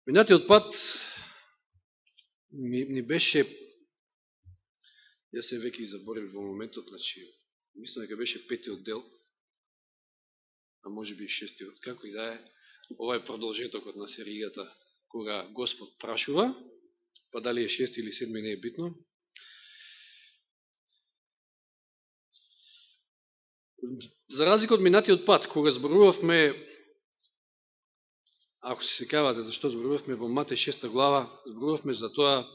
Минатиот пат ни беше, јас се веќе заборив во моментот, значи, мислам дека беше 5-тиот дел, а може би 6-тиот, како и да е, ова е продолжетокот на серијата, кога Господ прашува, па дали е 6 или 7 не е битно. За разлика од минатиот пат, кога зборувавме, ако се секавате зашто зборувавме во Матеј 6 глава, зборувавме за тоа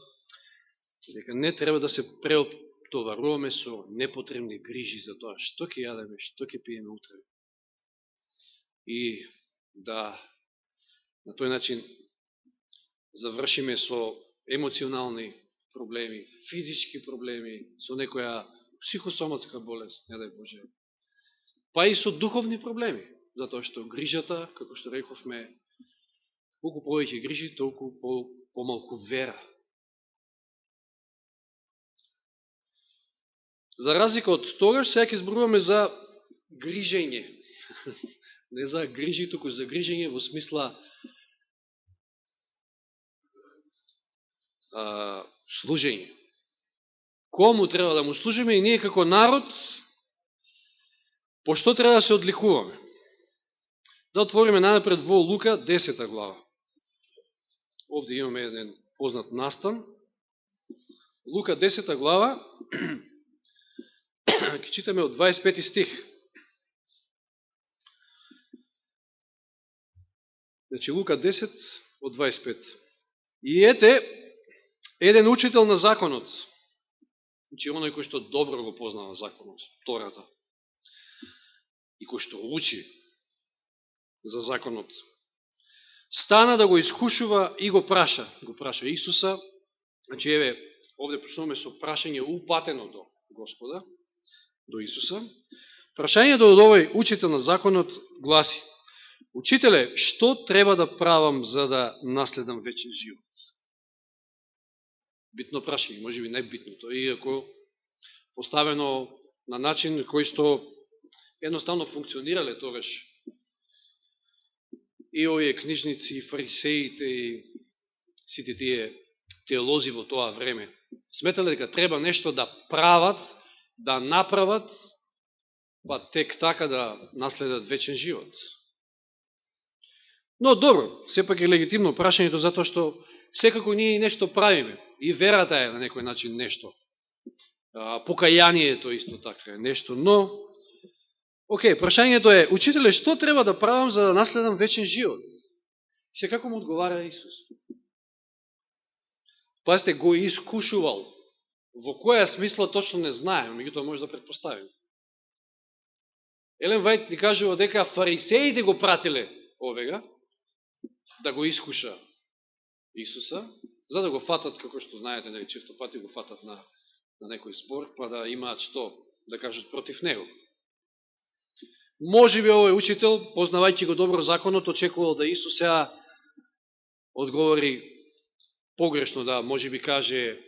дека не треба да се преоптоваруваме со непотребни грижи за тоа што ќе јадеме, што ќе пиеме утре. И да на тој начин завршиме со емоционални проблеми, физички проблеми, со некоја психосоматска болест, не дај Боже, па и со духовни проблеми, затоа што грижата, како што рековме, колку повеќе грижи, толку помалку вера. За разлика од тогаш, сега ќе зборуваме за грижење. Не за грижи, туку за грижење во смисла служење. Кому треба да му служиме и ние како народ, по што треба да се одликуваме? Да отвориме најнапред во Лука 10 глава. Овде имаме еден познат настан. Лука 10 глава, ќе читаме од 25 стих. Значи Лука 10 од 25. И ете, еден учител на законот, значи оној кој што добро го познава законот, Тората, и кој што учи за законот, стана да го искушува и го праша. Го праша Исуса. Значи, еве, овде почнуваме со прашање упатено до Господа, до Исуса. Прашањето од овој учител на законот гласи: Учителе, што треба да правам за да наследам вечен живот? Битно прашање, може би најбитното, иако поставено на начин кој што едноставно функционирале тогаш и овие книжници, и фарисеите, и сите тие теолози во тоа време. Сметале дека треба нешто да прават, да направат, па тек така да наследат вечен живот. Но добро, сепак е легитимно прашањето, затоа што секако ние нешто правиме. И верата е на некој начин нешто. Покајанието исто така е нешто, но океј, прашањето е: Учителе, што треба да правам за да наследам вечен живот? Се како му одговара Исус? Пазите, го искушувал. Во која смисла точно не знаем, меѓутоа може да предпоставим. Елен Вајт ни кажува дека фарисеите го пратиле овега да го искуша Исуса, за да го фатат, како што знаете, нели често пати го фатат на некој збор, па да имаат што да кажат против него. Може би овој учител, познавајќи го добро законот, очекувал да Исус сега одговори погрешно, да може би каже,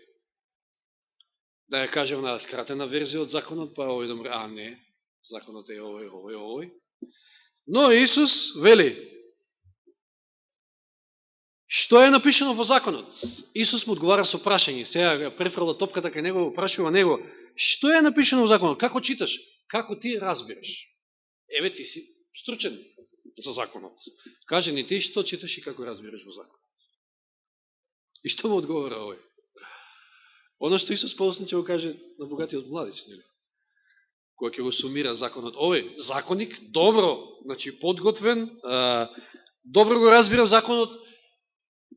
да ја каже на скратена верзија од законот, па овој да му не, законот е овој. Но Исус вели, што е напишано во законот? Исус му одговара со прашање. Сега ја префрла топката кај него, прашува него, што е напишано во законот? Како читаш? Како ти разбираш? Еве, ти си стручен за законот. Каже ни ти што читаш и како разбираш во законот. И што му одговора овој? Оно што Исус подоцна ќе го каже на богатиот младич, нели? Кој ќе го сумира законот. Овој законник, добро, значи подготвен, добро го разбира законот,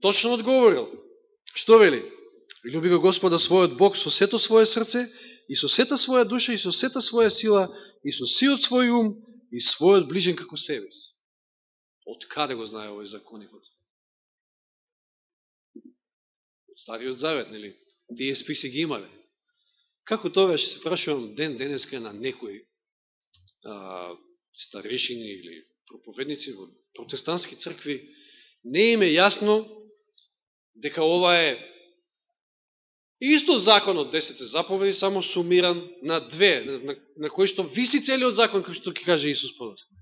точно одговорил. Што вели? Люби го Господа својот Бог со сето свое срце, и со сета своја душа, и со сета своја сила, и со сиот свој ум, и својот ближен како себе си. Од каде го знае овој законникот? Од Стариот Завет, нели? Тие списи ги имале. Како тогаш се прашувам денеска на некои старешини или проповедници во протестантски цркви, не им е јасно дека ова е исто закон од 10 заповеди, само сумиран на две, на кои што виси целиот закон, како што ќе каже Исус подоцна.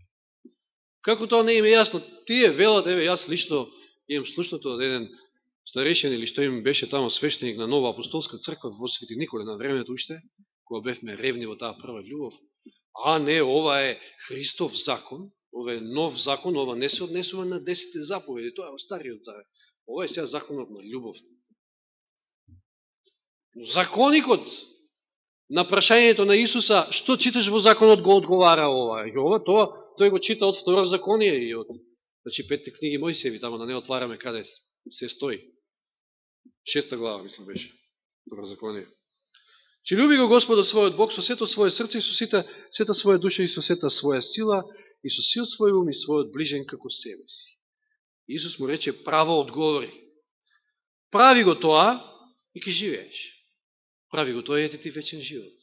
Како тоа не им е јасно? Тие велат, еве, јас лично имам слушнато од еден старешен или што им беше тамо свештеник на Нова апостолска црква во Свети Николе на времето уште, кога бевме ревни во таа прва љубов. А не, ова е Христов закон, ова е нов закон, ова не се однесува на 10 заповеди, тоа е стариот завет. Ова е сега законот на љубов. Законикот на прашањето на Исуса, што читаш во законот, го одговара ова. И ова, тој го чита од второ законие и од, значи, 5 книги Мојсееви, тамо да не отвараме каде се стои. 6 глава, мислам, беше, второ законие. Че люби го Господот својот Бог со сето своје срце и со сета своја душа и со сета своја сила и со сиот свој ум и својот ближен како себе си. Исус му рече право одговори. Прави го тоа и ќе живееш. Прави го тоа и ете ти вечен живот.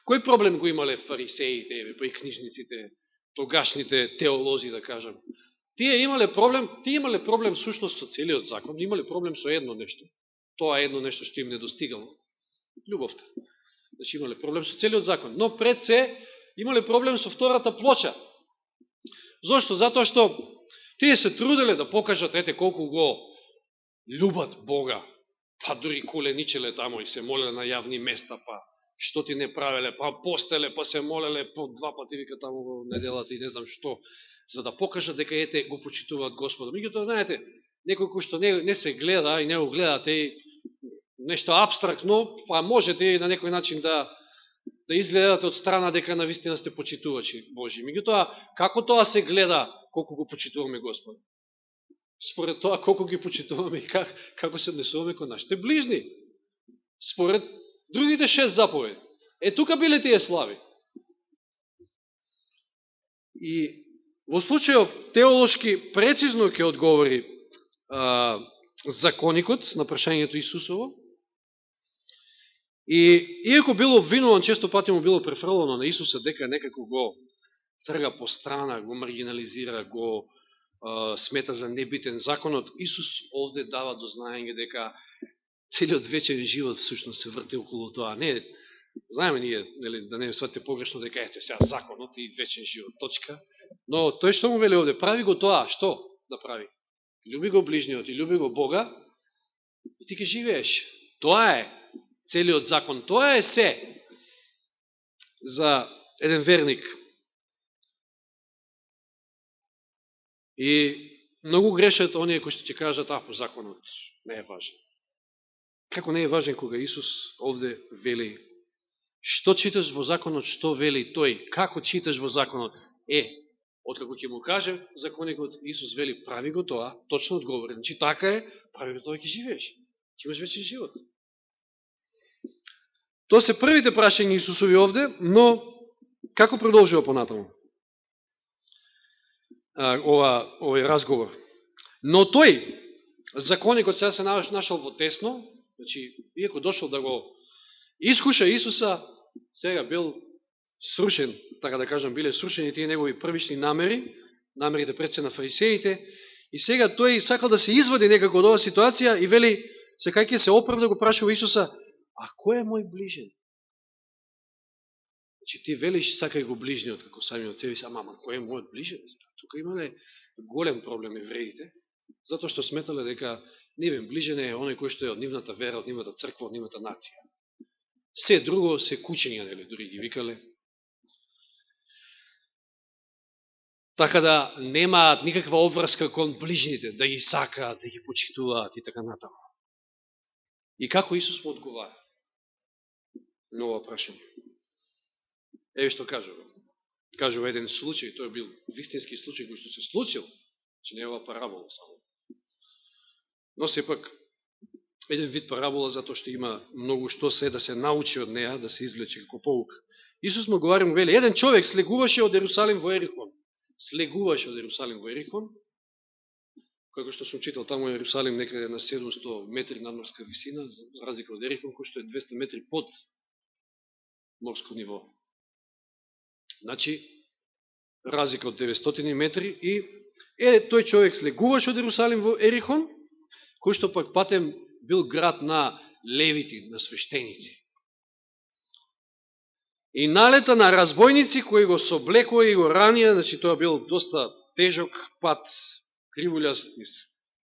Кој проблем го имале фарисеите, па и книжниците, тогашните теолози, да кажам? Тие имале проблем сушност со целиот закон, имале проблем со едно нешто. Тоа е едно нешто што им недостигало. Љубовта. Значи имале проблем со целиот закон. Но пред се имале проблем со втората плоча. Зошто? Затоа што тие се труделе да покажат ете колку го љубат Бога. Па дури коленичеле тамо и се молеле на јавни места, па што ти не правеле, па постеле, па се молеле по 2 пати вика тамо во неделата и не знам што, за да покажат дека ете го почитуваат Господа. Меѓутоа, знаете, некој кој што не се гледа и не го гледате и нешто абстрактно, па можете и на некој начин да изгледате од страна дека навистина сте почитувачи Божи. Меѓутоа, како тоа се гледа колку го почитуваме Господа? Според тоа колку ги почитуваме и како се однесуваме кон нашите ближни. Според другите 6 заповеди. Тука биле тие слави. И во случајот теолошки прецизно ќе одговори законикот на прашањето Исусово. И иако било обвинуван, често пати му било префрлено на Исуса дека некако го трга по страна, го маргинализира, го смета за небитен законот, Исус овде дава до знаење дека целиот вечен живот всушност се врти околу тоа. Не, знаеме ние, да не сватите погрешно дека ете сега законот и вечен живот, точка. Но тој што му вели овде, прави го тоа, што да прави? Люби го ближниот и люби го Бога и ти ќе живееш. Тоа е целиот закон, тоа е се за еден верник. И многу грешат оние кои што ќе кажат, законот не е важен. Како не е важен кога Исус овде вели, што читаш во законот, што вели тој, како читаш во законот? Откако ќе му каже законникот, Исус вели, прави го тоа, точно одговори. Значи така е, прави го тоа и ќе живееш. Ќе имаш вечен живот. Тоа се првите прашања Исусови овде, но како продолжува понатаму овој разговор? Но тој, законникот сега се нашол во тесно, значи, иако дошол да го искуша Исуса, сега бил срушен, така да кажам, биле срушени тие негови првични намери, намерите пред се на фарисеите, и сега тој сакал да се извади некако од оваа ситуација и вели, секај се оправда, го прашува Исуса, а кој е мој ближен? Значи ти велиш сакај го ближниот, како самиот себе си, ама кој е мојот ближен? Тука имале голем проблем евреите, затоа што сметале дека нивен ближен е оној кој што е од нивната вера, од нивната црква, од нивната нација. Се друго се кучења, нели, дури ги викале. Така да немаат никаква обврска кон ближните, да ги сакаат, да ги почитуваат и така натаму. И како Исус му одговара на ова прашање? Еве што кажува. Кажува еден случај, тој бил вистински случај кој што се случил, че не е ова парабола само. Но сепак, еден вид парабола, затоа што има многу што се да се научи од неа, да се извлече како поука. Исус му говори, му вели, еден човек слегуваше од Ерусалим во Ерихон. Слегуваше од Ерусалим во Ерихон, како што сум читал, тамо Ерусалим некаде на 700 метри надморска висина, за разлика од Ерихон, кој што е 200 метри под морско ниво. Значи, разлика од 900 метри и тој човек слегуваше од Ерусалим во Ерихон, кој што пак патем бил град на левити, на свештеници. И налета на разбойници кои го соблекува и го ранија, значи тоа бил доста тежок пат, кривуљас, низ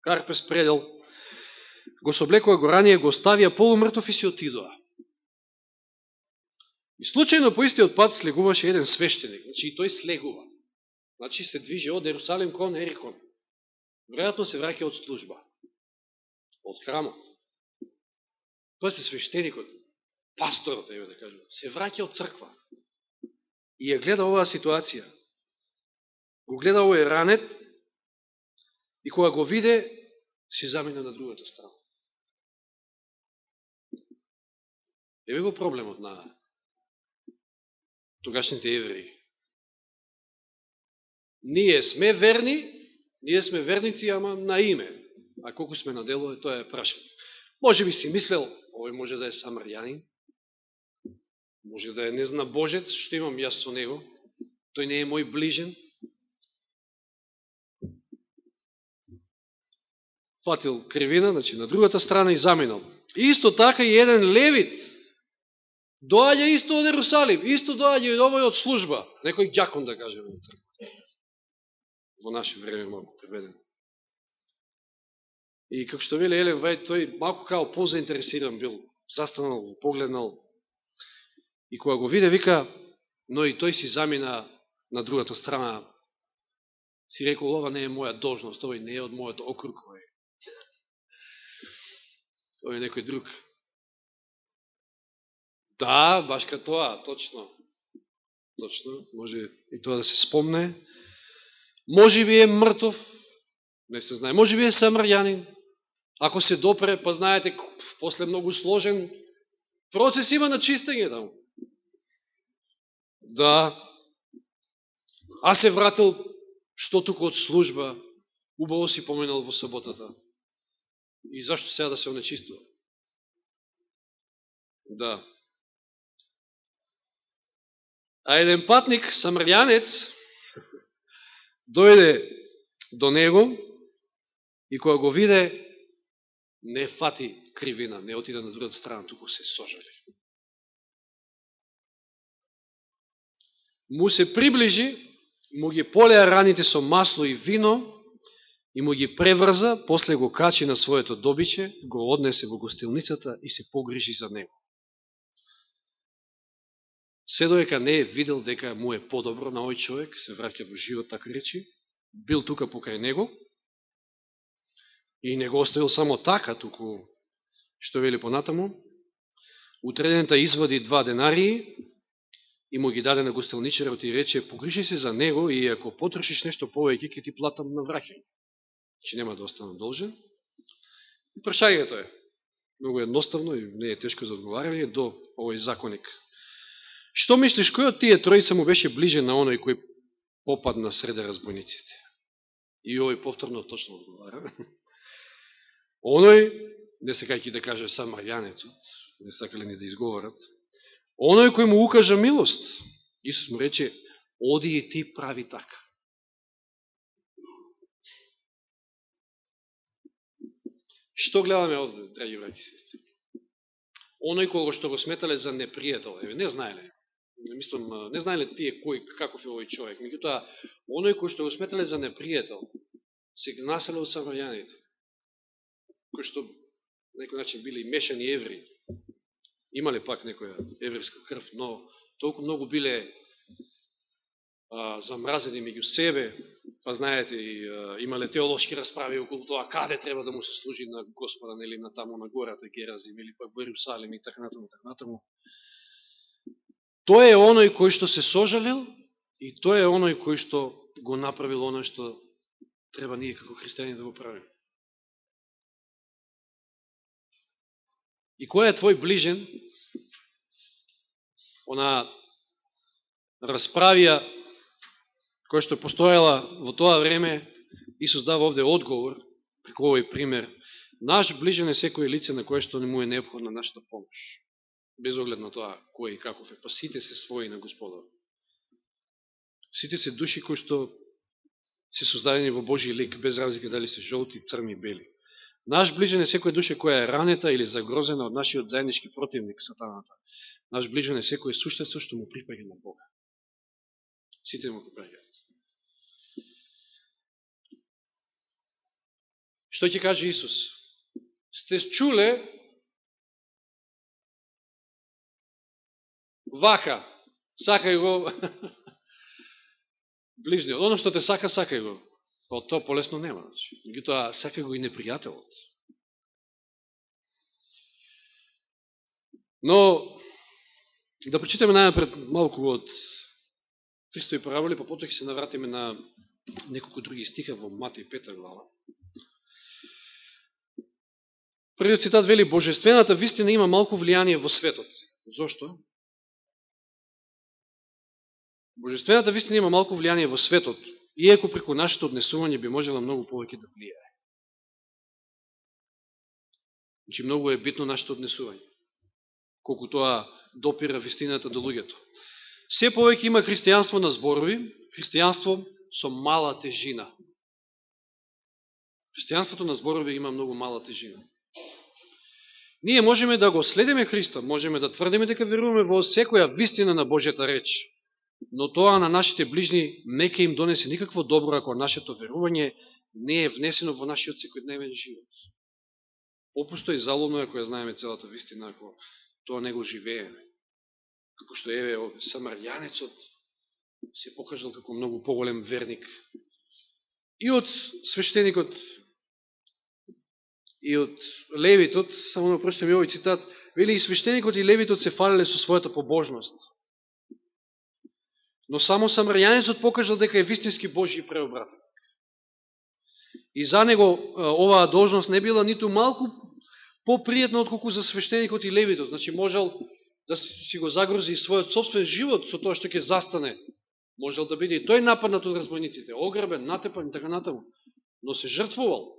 карпес предел, го соблекува го ранија, го ставија полумртов и си отидоа. И случајно по истиот пат слегуваше еден свештеник, значи и тој слегува. Значи се движи од Ерусалим кон Ерихон. Веројатно се враќа од служба, од храмот. Тој се свештеникот, пасторот, еве да кажем, се враќа од црква. И ја гледа оваа ситуација. Го гледа овој ранет и кога го виде, си замина на другата страна. Еве го проблемот на тогашните евреи. Ние сме верници, ама на име. А колку сме на дело, тоа е прашање. Може би си мислел, овој може да е самарјанин, може да е не зна Божец, што имам јас со него, тој не е мој ближен. Фатил кривина, значи на другата страна и заминал. Исто така и еден левит, доаѓа исто од Ерусалим, исто доаѓа и овој од служба, некој ѓакон да кажеме на црква. Во наше време малку преведено. И како што вели Елен Вајд, тој малку као позаинтересиран бил, застанал, погледнал. И кога го виде, вика, но и тој си замина на другата страна, си рекол, ова не е моја должност, овој не е од мојот округ, тој е некој друг. Да, баш ка тоа, точно. Точно, може и тоа да се спомне. Може би е мртов, не се знае, може би е самарјанин. Ако се допре, па знаете, после многу сложен процес има на чистење таму. Да. А се вратил, што туку од служба, убаво си поменал во саботата. И зашто сега да се онечистува? Да. А еден патник, самарјанец, дојде до него и кога го виде, не фати кривина, не отиде на другата страна, туку се сожали. Му се приближи, му ги полеа раните со масло и вино и му ги преврза, после го качи на своето добиче, го однесе во гостилницата и се погрижи за него. Се доека не е видел дека му е подобро на овој човек, се враќа во живот, така речи, бил тука покрај него и не го оставил само така, туку, што вели понатаму, утредента извади 2 денарии и му ги даде на гостилничарот и рече, погрижи се за него и ако потрошиш нешто повеќе, ќе ти платам на враќање. Че нема да останам должен. И прашањето е многу едноставно и не е тешко за одговарање до овој законник. Што мислиш, кој од тие тројца му беше ближен на оној кој попадна среде разбойниците? И овој повторно точно одговара. Оној, не секајќи да каже самарјанецот, не сакале ни да изговорат, оној кој му укажа милост. Исус му рече, оди и ти прави така. Што гледаме овде, драги браќи и сестри? Оној кого што го сметале за непријател, не знаеле. Мислам, не знаеле тие кој, каков е овој човек. Меѓутоа, оној кој што го сметале за непријател, се населе од самарјаните, кои што на некој начин биле и мешани евреи. Имале пак некоја еврејска крв, но толку многу биле замразени меѓу себе, па знаете, имале теолошки расправи околу тоа каде треба да му се служи на Господа, нели на таму на гората Геразим, или пак во Иерусалим и така натаму. Тој е оној кој што се сожалил и тој е оној кој што го направил оној што треба ние како христијани да го правим. И кој е твој ближен? Она расправија која што постоела во тоа време, Исус дава овде одговор, преку овој пример. Наш ближен е секој лице на кое што не му е необходна нашата помош. Без оглед на тоа кој и каков е. Па сите се своји на Господа. Сите се души кои што се создадени во Божи лик, без разлика дали се жолти, црни, бели. Наш ближен е секој душа која е ранета или загрозена од нашиот заеднички противник, сатаната. Наш ближен е секој суштество што му припаѓа на Бога. Сите му припаѓаат. што ќе каже Исус? Сте чуле вака, сакај го ближниот. Оно што те сака, сакај го. Па од тоа полесно нема. Меѓутоа, сакај го и непријателот. Но, да прочитаме најнапред малку од Христови параболи, па потоа ќе се навратиме на неколку други стиха во Матеј 5 глава. Првиот цитат вели: Божествената вистина има малку влијание во светот. Зошто? Божествената вистина има малку влијание во светот, иако преку нашето однесување би можела многу повеќе да влијае. Значи, многу е битно нашето однесување, колку тоа допира вистината до луѓето. Се повеќе има христијанство на зборови, христијанство со мала тежина. Христијанството на зборови има многу мала тежина. Ние можеме да го следиме Христа, можеме да тврдиме дека веруваме во секоја вистина на Божјата реч, но тоа на нашите ближни не ќе им донесе никакво добро ако нашето верување не е внесено во нашиот секојдневен живот. Попусто и залудно ако ја знаеме целата вистина, ако тоа не го живееме. Како што еве самарјанецот се покажал како многу поголем верник. И од свештеникот, и од левитот, само да прочитам и овој цитат, вели: и свештеникот и левитот се фалеле со својата побожност. Но само самарјанецот покажал дека е вистински Божји преобратник. И за него оваа должност не била ниту малку попријатна отколку за свештеникот и левитот. Значи можел да си го загрози својот собствен живот со тоа што ќе застане. Можел да биде и тој нападнат од разбойниците, ограбен, натепан и така натаму. Но се жртвувал.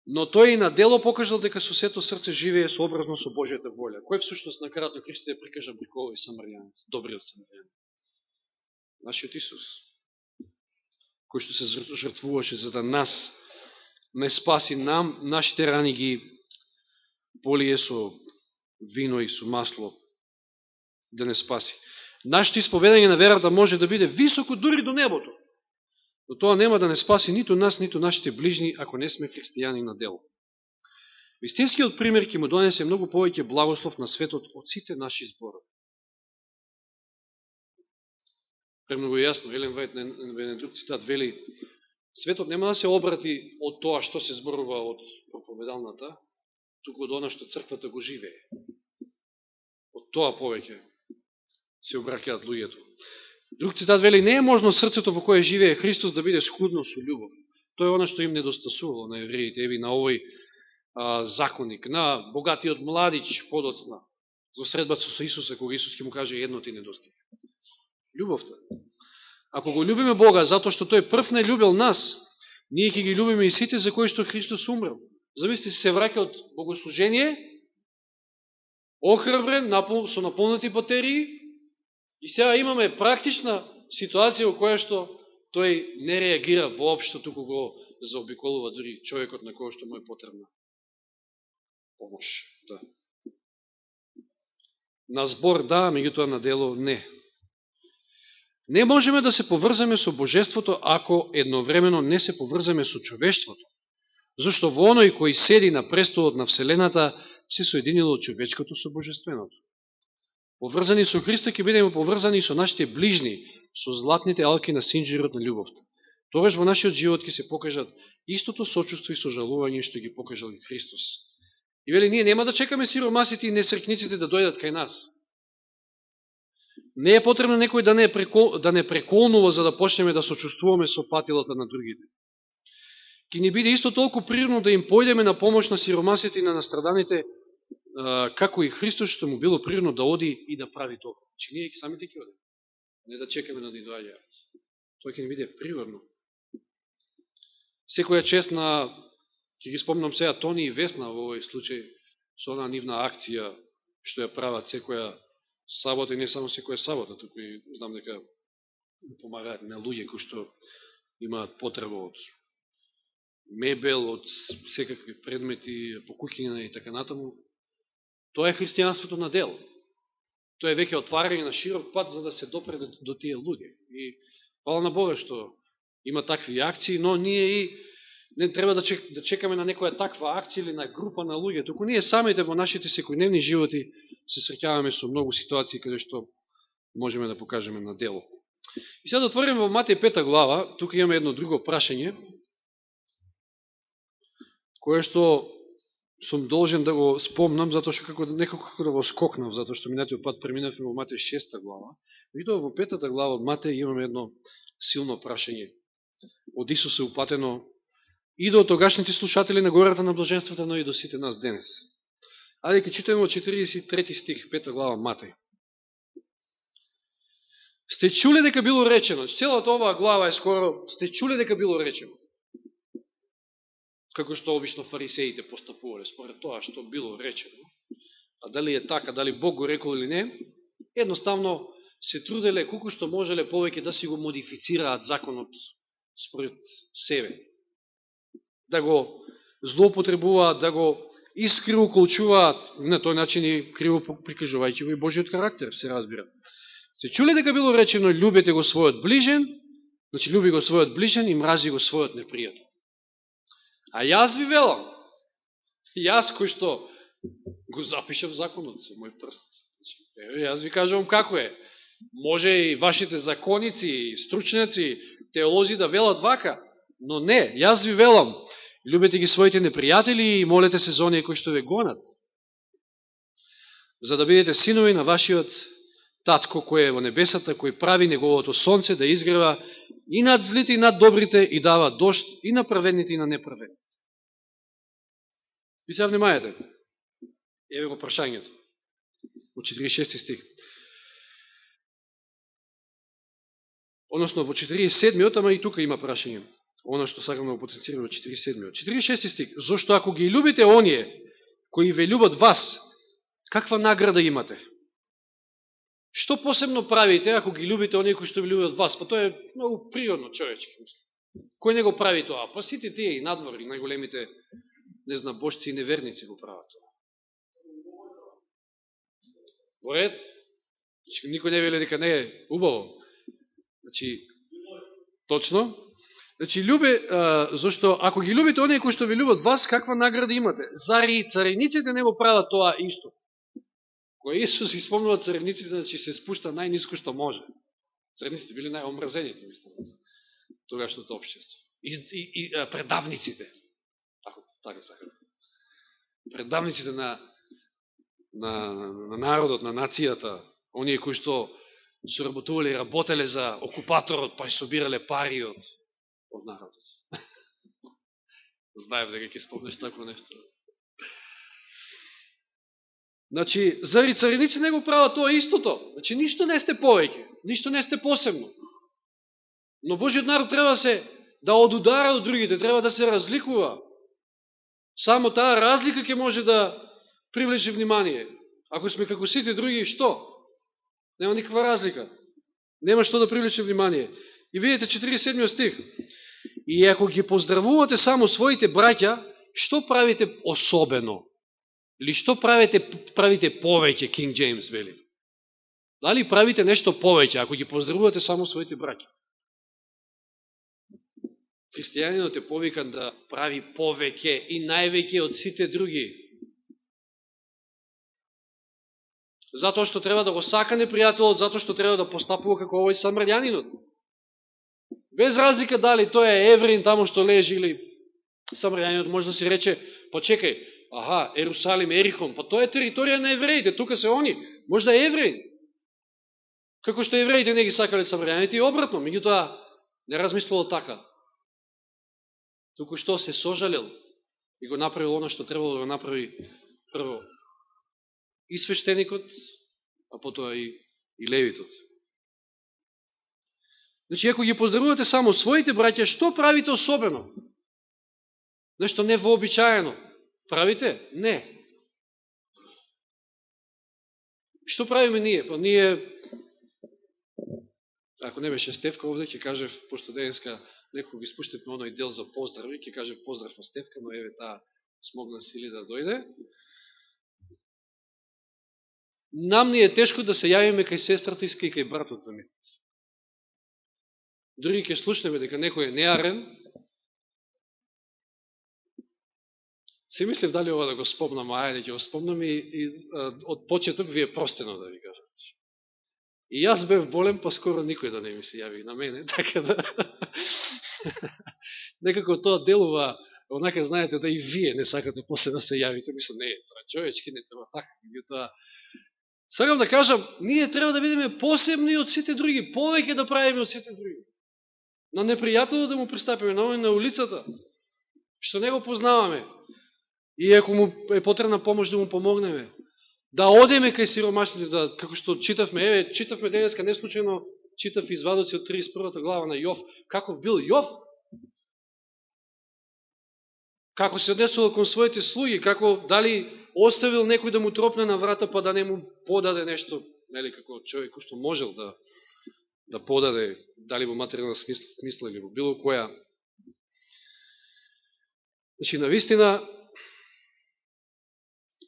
Но тој и на дело покажал дека со сето срце живее сообразно со Божјата волја. Кој всушност накратко Христос ја прикажа преку овој самарјанец, добриот самарјанец? Нашиот Исус, кој што се жртвуваше за да нас не спаси, нашите рани ги полие со вино и со масло да не спаси. Нашето исповедање на верата може да биде високо дури до небото, но тоа нема да не спаси ниту нас, ниту нашите ближни, ако не сме христијани на дело. Вистинскиот пример ќе му донесе многу повеќе благослов на светот од сите наши зборови. Премногу јасно, Елен Вајт на друг цитат вели: светот нема да се обрати од тоа што се зборува од проповедалната, туку од она што црквата го живее. Од тоа повеќе се обраќаат луѓето. Друг цитат вели: не е можно срцето во кое живее Христос да биде скудно со љубов. Тоа е она што им недостасувало на евреите, еви на овој законник, на богатиот младич подоцна, во средбата со Исуса, кога Исус ќе му каже: едно ти недостига. Љубовта. Ако го љубиме Бога затоа што тој прв не љубил нас, ние ќе ги љубиме и сите за кои што Христос умрел. Замисли се враќа од богослужение, охрабрен, со наполнати батерии, и сега имаме практична ситуација во која што тој не реагира воопшто, туку го заобиколува дури човекот на кој што му е потребна помош. Да. На збор да, меѓутоа на дело не. Не можеме да се поврзаме со Божеството ако едновремено не се поврзаме со човештвото, зашто во оној кој седи на престолот на Вселената се соединило човечкото со Божественото. Поврзани со Христа ќе бидеме поврзани со нашите ближни, со златните алки на синџирот на љубовта. Тогаш во нашиот живот ќе се покажат истото сочувство и сожалување што ги покажал и Христос. И вели, ние нема да чекаме сиромасите и несрекниците да дојдат кај нас. Не е потребно некој да не преколнува за да почнеме да сочувствуваме со патилата на другите. Ке ни биде исто толку природно да им појдеме на помош на сиромасите и на настраданите, како и Христос што му било природно да оди и да прави тоа. Че ние самите ќе одиме. Не да чекаме да ни доаѓаат. Тоа ќе ни биде природно. Секоја чест на, ќе ги спомнам сега, Тони и Весна во овој случај, со она нивна акција што ја прават секоја сабота и не само секоја сабота, туку и знам дека помагаат на луѓе кои што имаат потреба од мебел, од секакви предмети, покуќина и така натаму. Тоа е христијанството на дело. Тоа е веќе отварање на широк пат за да се допре до тие луѓе. И фала на Бога што Има такви акции, но ние и не треба да чекаме на некоја таква акција или на група на луѓе, туку ние самите во нашите секојдневни животи се среќаваме со многу ситуации каде што можеме да покажеме на дело. И сега да отвориме во Матеј 5 глава, тука имаме едно друго прашање, кое што сум должен да го спомнам, затоа што некако како да го скокнав, затоа што минатиот пат преминавме во Матеј 6 глава. Видоа во 5 глава од Матеј имаме едно силно прашање од Исус е упатено и до тогашните слушатели на гората на блаженствата, но и до сите нас денес. Ајде ќе читаме од 43 стих, 5 глава Матеј. Сте чули дека било речено, целата оваа глава е скоро, сте чули дека било речено. Како што обично фарисеите постапувале според тоа што било речено. А дали е така, дали Бог го рекол или не, едноставно се труделе колку што можеле повеќе да си го модифицираат законот според себе. Да го злоупотребуваат, да го искривоколчуваат, на тој начин и криво прикажувајќи го и Божиот карактер, се разбира. Се чули дека било речено, љубете го својот ближен, значи љуби го својот ближен и мрази го својот непријател. А јас ви велам, јас кој што го запишав законот со мој прст. Јас ви кажувам како е. Може и вашите законици, и стручњаци, теолози да велат вака, но не, јас ви велам, љубете ги своите непријатели и молете се за оние кои што ве гонат, за да бидете синови на вашиот Татко кој е во небесата, кој прави неговото сонце да изгрева и над злите и над добрите и дава дожд и на праведните и на неправедните. И сега внимајате, еве го прашањето, во 46 стих. Односно во 47-миот, ама и тука има прашање. Оно што сакам да го потенцирам во 47-миот. 46 стих. Зошто ако ги любите оние кои ве љубат вас, каква награда имате? Што посебно правите ако ги любите оние кои што ви љубат вас? Па тоа е многу природно човечки, мислам. Кој не го прави тоа? Па сите тие и надвор, и најголемите, не знам, божци и неверници го прават тоа. Во ред? Никој не вели дека не е убаво. Значи, точно. Значи, зашто ако ги любите оние кои што ви љубат вас, каква награда имате? Зари цариниците не го прават тоа исто? Кој Исус испомнува цариниците, значи се спушта најниско што може. Цариниците били најомразените, мислам, тогашното општество. И предавниците, ако така сакам. Предавниците на народот, на нацијата, оние кои што се работували и работеле за окупаторот, па собирале пари од народот. Знаев дека ќе спомнеш тако нешто. Значи, заради цариници не го прават тоа истото. Значи, ништо не сте повеќе, ништо не сте посебно. Но Божиот народ треба да одудара од другите, треба да се разликува. Само таа разлика ќе може да привлече внимание. Ако сме како сите други, што? Нема никаква разлика. Нема што да привлече внимание. И видите 47 стих. И ако ги поздравувате само своите браќа, што правите особено? Или што правите повеќе, Кинг Джеймс вели? Дали правите нешто повеќе, ако ги поздравувате само своите браќа? Христијанинот е повикан да прави повеќе и највеќе од сите други. Затоа што треба да го сака непријателот, затоа што треба да постапува како овој самарјанинот. Без разлика дали тој е евреин таму што лежи или самарјанинот може да си рече, па чекај, аха, Ерусалим, Ерихон, па тоа е територија на евреите, тука се они, може да е евреин. Како што евреите не ги сакале самарјаните и обратно, меѓутоа не размислувал така. Туку што се сожалел и го направил оно што требало да го направи прво и свештеникот, а потоа и левитот. Значи, ако ги поздравувате само своите браќа, што правите особено? Нешто невообичаено. Правите? Не. Што правиме ние? Па ние, ако не беше Стефка овде, ќе кажев, пошто денеска некој ги спуштепме оној дел за поздрави, ќе кажев поздрав на Стефка, но еве таа смогна сили да дојде. Нам ни е тешко да се јавиме кај сестрата и кај братот, замислите. Други ќе слушнеме дека некој е неарен. Се мислев дали ова да го спомнам, ајде ќе го спомнам и од почеток ви е простено да ви кажам. И јас бев болен, па скоро никој да не ми се јави на мене, така да некако тоа делува, онака знаете да и вие не сакате после да се јавите, мислам, не, тоа човечки не треба така, меѓутоа сакам да кажам, ние треба да бидеме посебни од сите други, повеќе да правиме од сите други. На непријателот да му пристапиме, на улицата, што не го познаваме, и ако му е потребна помош да му помогнеме, да одеме кај сиромашните, да, како што читавме, читавме денеска, не случайно читав извадоци од 31 глава на Јов, каков бил Јов, како се однесувал кон своите слуги, како дали оставил некој да му тропне на врата, па да не му подаде нешто, нели, како човек кој што можел да подаде, дали во материјална смисла или во било која. Значи, навистина,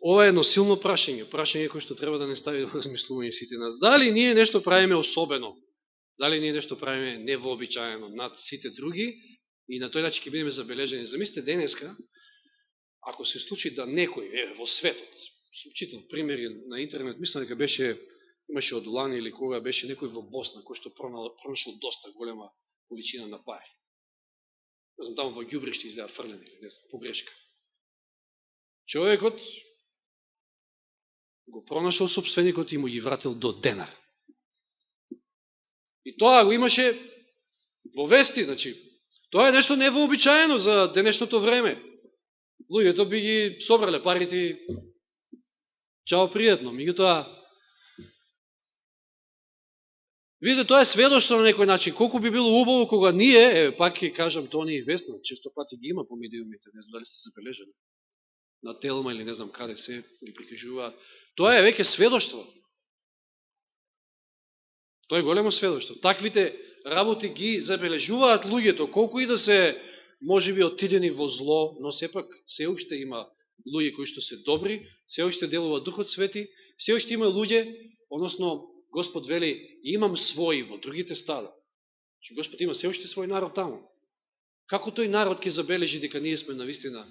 ова е едно силно прашање кој што треба да не стави во размислување сите нас. Дали ние нешто правиме особено, дали ние нешто правиме невообичаено над сите други и на тој начин ќе бидеме забележени. Замислите денеска, ако се случи да некој во светот, сум читал примери на интернет, мислам дека имаше од Лани или кога беше некој во Босна, кој што пронашол доста голема количина на пари. Не знам, таму во ѓубриште изгледа фрлени, не знам, погрешка. Човекот го пронашол собственикот и му ги вратил до денар. И тоа го имаше во вести, значи, тоа е нешто невообичаено за денешното време. Луѓето би ги собрале парите, чао, пријатно. Меѓутоа, видите, тоа е сведоштво на некој начин. Колку би било убаво кога ние, пак ќе кажам, тоа не е вестно, често пати ги има по медиумите, не знам дали сте забележали, на Телма или не знам каде се ги прикажуваат. Тоа е веќе сведоштво. Тоа е големо сведоштво. Таквите работи ги забележуваат луѓето, колку и да се можеби оттидени во зло, но сепак се уште има луѓе кои што се добри, се уште делува Духот Свети, се уште има луѓе, односно Господ вели, имам своји во другите стада. Господ има се уште свој народ таму. Како тој народ ќе забележи дека ние сме навистина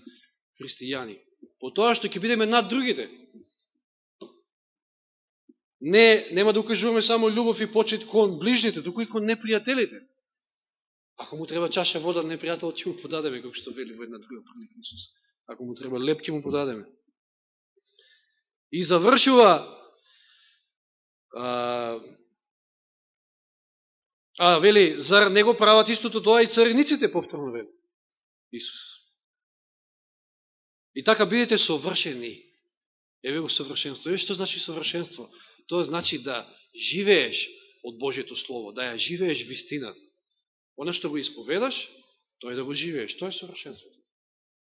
христијани? По тоа што ќе бидеме над другите. Нема да укажуваме само љубов и почит кон ближните, туку и кон непријателите. Ако му треба чаша вода, непријателот ќе му подадеме, како што вели во една друга прилика Исус. Ако му треба леп, ќе му подадеме. И завршува вели, зар не го прават истото тоа и цариниците, повторно вели Исус. И така бидете совршени. Еве го совршенство. Еве што значи совршенство? Тоа значи да живееш од Божието Слово, да ја живееш вистината. Оно што го исповедаш, тоа е да го живееш. Тоа е совршенството.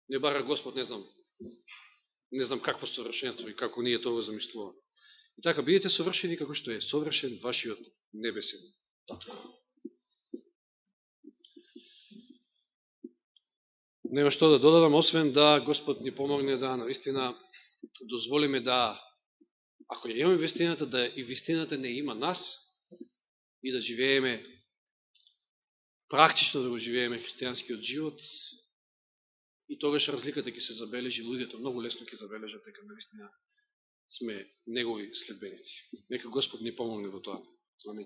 Не бара Господ, не знам какво совршенство и како ние тоа го замислуваме. И така, бидете совршени како што е совршен вашиот небесен татко. Нема што да додадам, освен да Господ ни помогне да наистина дозволиме да, ако ја имаме вистината, да и вистината не има нас и да живееме, практично да го живееме христијанскиот живот, и тогаш разликата ќе се забележи, луѓето многу лесно ќе забележат дека наистина сме негови следбеници. Нека Господ ни помогне во тоа. Амин.